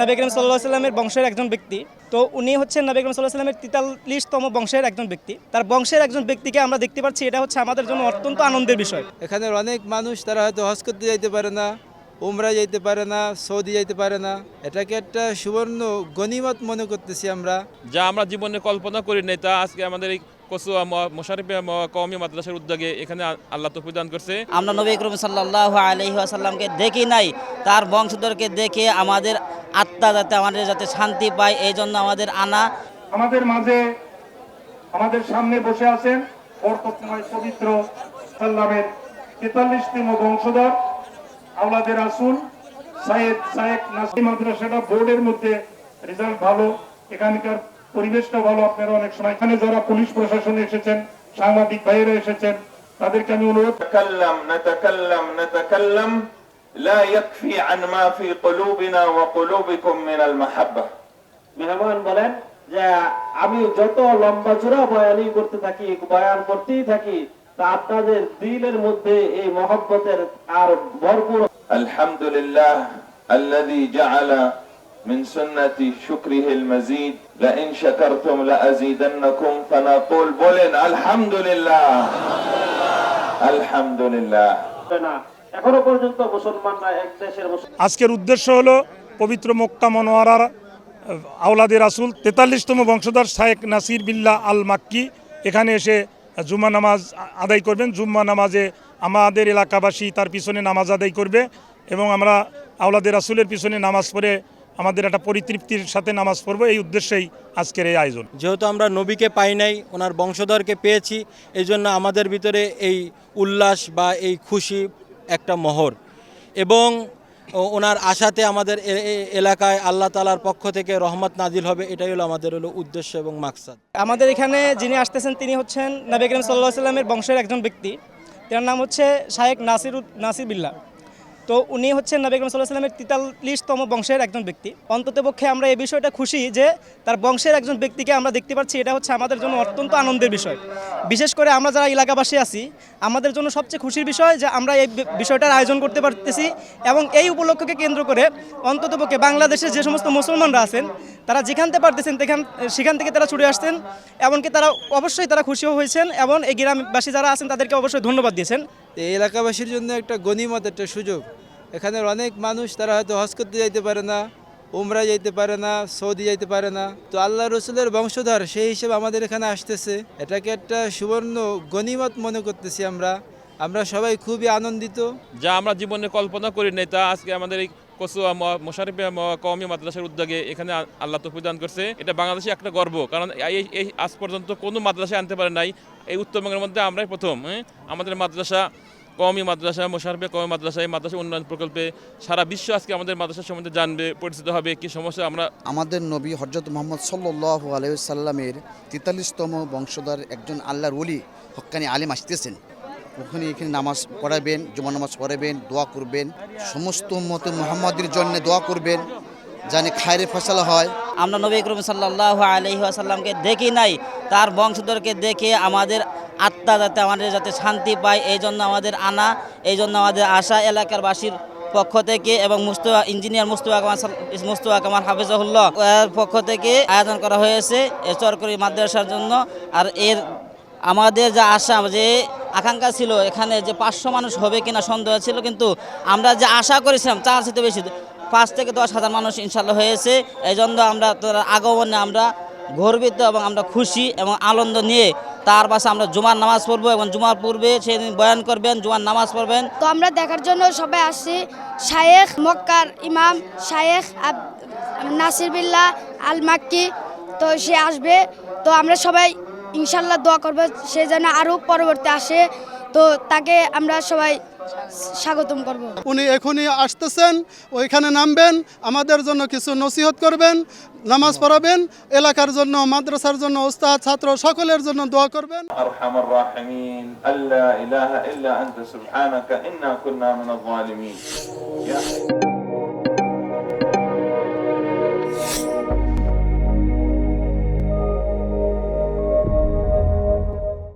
নবী করিম সাল্লাল্লাহু আলাইহি ওয়াসাল্লামের বংশের একজন ব্যক্তি। তো উনি হচ্ছেন নবী করিম সাল্লাল্লাহু আলাইহি ওয়াসাল্লামের 43তম বংশের একজন ব্যক্তি। তার বংশের একজন ব্যক্তিকে আমরা দেখতে পাচ্ছি, এটা হচ্ছে আমাদের জন্য অত্যন্ত আনন্দের বিষয়। এখানের অনেক মানুষ তারা হয়তো হজ করতে যাইতে পারে না, উমরা যাইতে পারে না, সৌদি যাইতে পারে না। এটাকে একটা সুবর্ণ গনিমত মনে করতেছি আমরা। যা আমরা জীবনে কল্পনা করি নাই তা আজকে আমাদের এই কচুয়া মোশাররফে কওমি মাদ্রাসার উদ্যোগে এখানে আল্লাহ তৌফিক দান করছে। আমরা নবী করিম সাল্লাল্লাহু আলাইহি ওয়াসাল্লামকে দেখি নাই, তার বংশধরকে দেখে আমাদের আত্মা যাতে শান্তি পায়, এই জন্য আমাদের আনা। আমাদের মাঝে আমাদের সামনে বসে আছেন বরকতময় পবিত্র সাল্লামের 43তম বংশধর আওলাদে রাসূল সাইয়েদ শায়েখ নাসির। মাদ্রাসাটা বোর্ডের মধ্যে রেজাল্ট ভালো, এখানকার পরিবেশটা ভালো। আপনারা অনেক সময় এখানে যারা পুলিশ প্রশাসন এসেছেন, সাংবাদিক ভাইয়েরা এসেছেন, তাদেরকে আমি অনুরোধ نتكلم لا يكفي عن ما في قلوبنا وقلوبكم من المحبة. মেহমান বলেন যে আমি যত লম্বা চূড়া বয়ানই করতে থাকি, বয়ান করতেই থাকি, তা আপনাদের দিলের মধ্যে এই মহব্বতের আর ভরপুর। الحمدلله الذي جعل من سنة شكره المزيد لئن شكرتم لأزيدنكم فنقول بولن الحمد لله الحمد لله. এখনো পর্যন্ত মুসলমানরা এক দেশের আজকের উদ্দেশ্য হলো পবিত্র মক্কা মনোয়ারার আওলাদে রাসূল 43তম বংশধর শায়েখ নাসির বিল্লাহ আল মাক্কি এখানে এসে জুম্মা নামাজ আদায় করবেন। জুম্মা নামাজে আমাদের এলাকাবাসী তার পিছনে নামাজ আদায় করবে এবং আমরা আওলাদে রাসূলের পিছনে নামাজ পড়ে আমাদের একটা পরিতৃপ্তির সাথে নামাজ পড়ব, এই উদ্দেশ্যেই আজকের এই আয়োজন। যেহেতু আমরা নবীকে পাই নাই, ওনার বংশধরকে পেয়েছি, এই জন্য আমাদের ভিতরে এই উল্লাস বা এই খুশি একটা মহর, এবং ওনার আশাতে আমাদের এলাকায় আল্লাহ তাআলার পক্ষ থেকে রহমত নাজিল হবে, এটাই হলো আমাদের উদ্দেশ্য এবং মাকসাদ। আমাদের এখানে যিনি আসতেছেন তিনি হচ্ছেন নবী করিম সাল্লাল্লাহু আলাইহি ওয়াসাল্লামের বংশের একজন ব্যক্তি। তার নাম হচ্ছে শায়েখ নাসির বিল্লাহ। তো উনি হচ্ছেন নবী করিম সাল্লাল্লাহু আলাইহি ওয়াসাল্লামের 43তম বংশের একজন ব্যক্তি। অন্ততপক্ষে আমরা এই বিষয়টা খুশি যে তার বংশের একজন ব্যক্তিকে আমরা দেখতে পাচ্ছি, এটা হচ্ছে আমাদের জন্য অত্যন্ত আনন্দের বিষয়। বিশেষ করে আমরা যারা এলাকাবাসী আছি, আমাদের জন্য সবচেয়ে খুশির বিষয় যে আমরা এই বিষয়টার আয়োজন করতে পারতেছি, এবং এই উপলক্ষকে কেন্দ্র করে অন্ততপক্ষে বাংলাদেশের যে সমস্ত মুসলমানরা আছেন তারা যেখানতে পারতেছেন সেখান থেকে তারা ছুটে আসছেন, এমনকি তারা অবশ্যই তারা খুশিও হয়েছেন, এবং এই গ্রামবাসী যারা আছেন তাদেরকে অবশ্যই ধন্যবাদ দিয়েছেন। এই এলাকাবাসীর জন্য একটা গনিমত, একটা সুযোগ। এখানের অনেক মানুষ তারা হয়তো হজ করতে যাইতে পারে না, উমরা যাইতে পারে না, সৌদি যাইতে পারে না। তো আল্লাহ রসুলের বংশধর সেই হিসেবে আমাদের এখানে আসতেছে, এটাকে একটা সুবর্ণ গনিমত মনে করতেছি আমরা সবাই খুবই আনন্দিত। যা আমরা জীবনে কল্পনা করি নাই তা আজকে আমাদের এই কচুয়া মোশাররফে কওমি মাদ্রাসার উদ্যোগে এখানে আল্লাহ তৌফিক দান করছে। এটা বাংলাদেশে একটা গর্ব, কারণ এই আজ পর্যন্ত কোনো মাদ্রাসায় আনতে পারে নাই, এই উত্তরবঙ্গের মধ্যে আমরাই প্রথম। আমাদের মাদ্রাসা কওমি মাদ্রাসা, মোশাররফে কওমি মাদ্রাসা, এই মাদ্রাসা উন্নয়ন প্রকল্পে সারা বিশ্ব আজকে আমাদের মাদ্রাসা সম্বন্ধে জানবে, পরিচিত হবে, কি সমস্যা। আমাদের নবী হযরত মুহাম্মদ সাল্লাল্লাহু আলাইহি ওয়াসাল্লামের 43তম বংশধর একজন আল্লাহর ওলি হক্কানি আলেম আসতেছেন। ওখানে এখানে নামাজ পড়াবেন, জুমা নামাজ পড়াবেন, দোয়া করবেন, সমস্ত উম্মতে মুহাম্মাদের জন্য দোয়া করবেন, জানি খায়রে ফয়সালা হয়। আমরা নবী করিম সাল্লাল্লাহু আলাইহি ওয়াসাল্লামকে দেখি নাই, তার বংশধরকে দেখে আমাদের আত্মা যাতে শান্তি পায়, এই জন্য আমাদের আনা, এই জন্য আমাদের আশা। এলাকার বাসীর পক্ষ থেকে এবং ইঞ্জিনিয়ার মুস্তফা কামাল হাফিজাহুল্লাহ এর পক্ষ থেকে আয়োজন করা হয়েছে এই চরকরি মাদ্রাসার জন্য। আর এর আমাদের যা আশা, যে আকাঙ্ক্ষা ছিল এখানে যে 500 মানুষ হবে কিনা সন্দেহ ছিল, কিন্তু আমরা যে আশা করেছিলাম তার চেয়ে বেশি 5 থেকে 10 হাজার মানুষ ইনশাল্লাহ হয়েছে। এই জন্য আমরা তার আগমনে আমরা গর্বিত এবং আমরা খুশি এবং আনন্দ নিয়ে তার পাশে আমরা জুমার নামাজ পড়বো, এবং জুমার পূর্বে সেদিন বয়ান করবেন, জুমার নামাজ পড়বেন। তো আমরা দেখার জন্য সবাই আসছি। শায়েখ মক্কার ইমাম শায়েখ নাসির বিল্লাহ আল মাক্কি, তো সে আসবে। তো আমরা সবাই ইনশাল্লাহ দোয়া করবো সে যেন আরও পরবর্তী আসে, তো তাকে আমরা সবাই স্বাগতম করব। উনি এখনই আসতেছেন, ওইখানে নামবেন, আমাদের জন্য কিছু নসিহত করবেন, নামাজ পড়াবেন, এলাকার জন্য, মাদ্রাসার জন্য, উস্তাদ ছাত্র সকলের জন্য দোয়া করবেন। আরহামার রাহিমিন, আল্লা ইলাহা ইল্লা আনতা সুবহানাকা ইন্না কুন্না মিনাজ জালিমিন।